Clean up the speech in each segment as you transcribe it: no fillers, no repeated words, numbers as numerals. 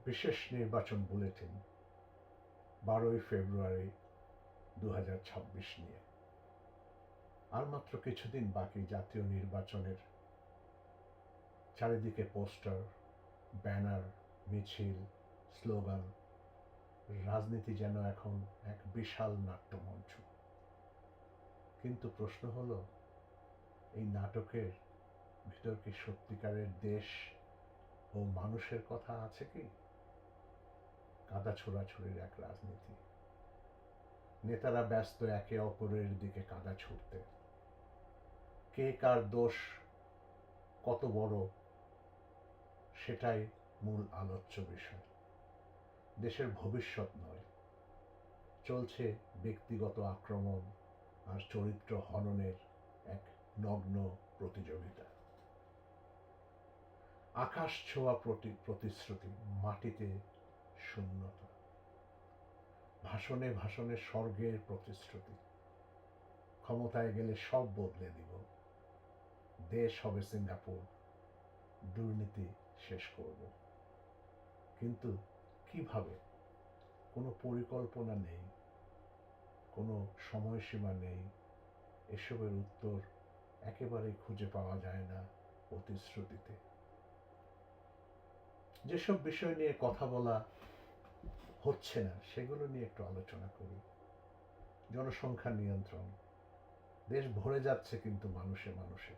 বিশেষ নির্বাচন বুলেটিন 12ই ফেব্রুয়ারি 2026 নিয়ে। আর মাত্র কিছুদিন বাকি জাতীয় নির্বাচনের। চারিদিকে পোস্টার, ব্যানার, মিছিল, স্লোগান। রাজনীতি যেন এখন এক বিশাল নাট্যমঞ্চ। কিন্তু প্রশ্ন হলো, এই নাটকের ভিতর কি সত্যিকারের দেশ ও মানুষের কথা আছে কি? কাদা ছোড়াছুড়ির এক রাজনীতি। নেতারা ব্যস্ত একে অপরের দিকে কাদা ছুড়তে। কে কার দোষ কত বড়, সেটাই মূল আলোচ্য বিষয়। দেশের ভবিষ্যৎ নয়, চলছে ব্যক্তিগত আক্রমণ আর চরিত্র হননের এক নগ্ন প্রতিযোগিতা। আকাশ ছোঁয়া প্রতিশ্রুতি, মাটিতে শূন্যতা। ভাষণে ভাষণে স্বর্গের প্রতিশ্রুতি। ক্ষমতায় গেলে সব বদলে দিব, দেশ হবে সিঙ্গাপুর, দুর্নীতি শেষ করব। কিন্তু কিভাবে? কোনো পরিকল্পনা নেই, কোনো সময়সীমা নেই। এসবের উত্তর একেবারেই খুঁজে পাওয়া যায় না প্রতিশ্রুতিতে। যেসব বিষয় নিয়ে কথা বলা হচ্ছে না, সেগুলো নিয়ে একটু আলোচনা করি। জনসংখ্যা নিয়ন্ত্রণ। দেশ ভরে যাচ্ছে কিন্তু মানুষে মানুষে,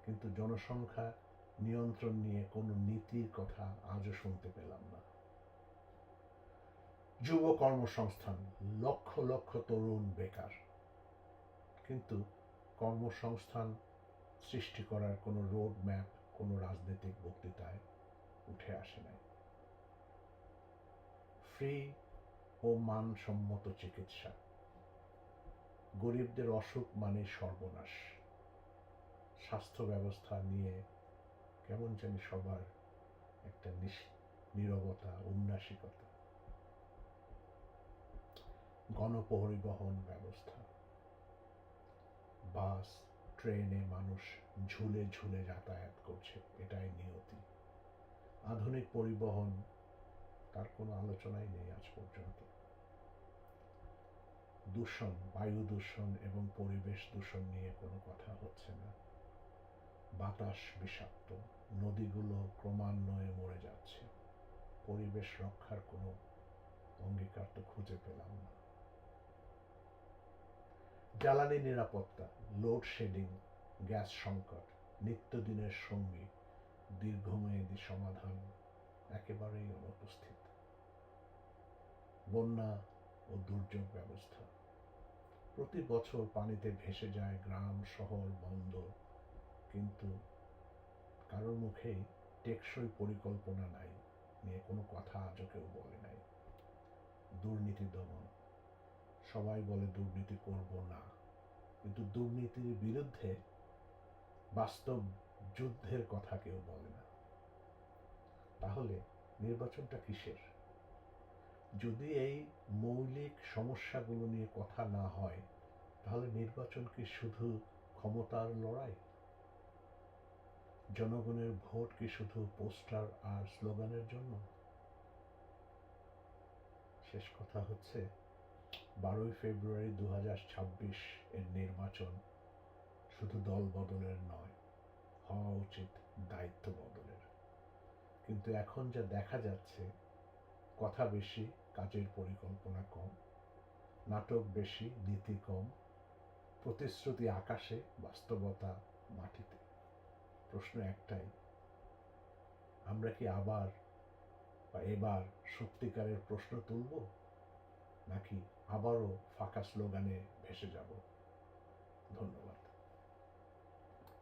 কিন্তু জনসংখ্যা নিয়ন্ত্রণ নিয়ে কোনো নীতির কথা আজও শুনতে পেলাম না। যুব কর্মসংস্থান, লক্ষ লক্ষ তরুণ বেকার, কিন্তু কর্মসংস্থান সৃষ্টি করার কোনো রোড ম্যাপ কোনো রাজনৈতিক বক্তৃতায় উঠে আসে নাই। ফ্রি ও মানসম্মত চিকিৎসা। গরিবদের অসুখ মানে সর্বনাশ। স্বাস্থ্য ব্যবস্থা নিয়ে কেমন জানি সবার একটা নীরবতা, উন্নাসিকতা। গণপরিবহন ব্যবস্থা, বাস, ট্রেনে মানুষ ঝুলে ঝুলে যাতায়াত করছে, এটাই নিয়তি। আধুনিক পরিবহন, তার কোনো আলোচনাই নেই আজ পর্যন্ত। দূষণ, বায়ু দূষণ এবং পরিবেশ দূষণ নিয়ে কোনো কথা হচ্ছে না। বাতাস বিষাক্ত, নদীগুলো ক্রমান্বয়ে মরে যাচ্ছে, পরিবেশ রক্ষার কোনো অঙ্গীকার তো খুঁজে পেলাম না। জ্বালানি নিরাপত্তা, লোডশেডিং, গ্যাস সংকট নিত্যদিনের সঙ্গী, দীর্ঘমেয়াদী সমাধান একেবারেই অনুপস্থিত। বন্যা ও দুর্যোগ ব্যবস্থা। প্রতি বছর পানিতে ভেসে যায় গ্রাম, শহর, বন্দর, কিন্তু কারোর মুখেই টেকসই পরিকল্পনা নাই, নিয়ে কোনো কথা আজও কেউ বলে নাই। দুর্নীতি দমন। সবাই বলে দুর্নীতি করব না, কিন্তু দুর্নীতির বিরুদ্ধে বাস্তব যুদ্ধের কথা কেউ বলে না। তাহলে নির্বাচনটা কিসের? যদি এই মৌলিক সমস্যাগুলো নিয়ে কথা না হয়, তাহলে নির্বাচন কি শুধু ক্ষমতার লড়াই? জনগণের ভোট কি শুধু পোস্টার আর স্লোগানের জন্য? শেষ কথা হচ্ছে, 12ই ফেব্রুয়ারি 2026 এর নির্বাচন শুধু দল বদলের নয়, হওয়া উচিত দায়িত্ব বদলের। কিন্তু এখন যা দেখা যাচ্ছে, কথা বেশি, কাজের পরিকল্পনা কম, নাটক বেশি, নীতি কম, প্রতিশ্রুতি আকাশে, বাস্তবতা মাটিতে। প্রশ্ন একটাই, আমরা কি এবার সত্যিকারের প্রশ্ন তুলব, নাকি আবারও ফাঁকা স্লোগানে ভেসে যাব? ধন্যবাদ।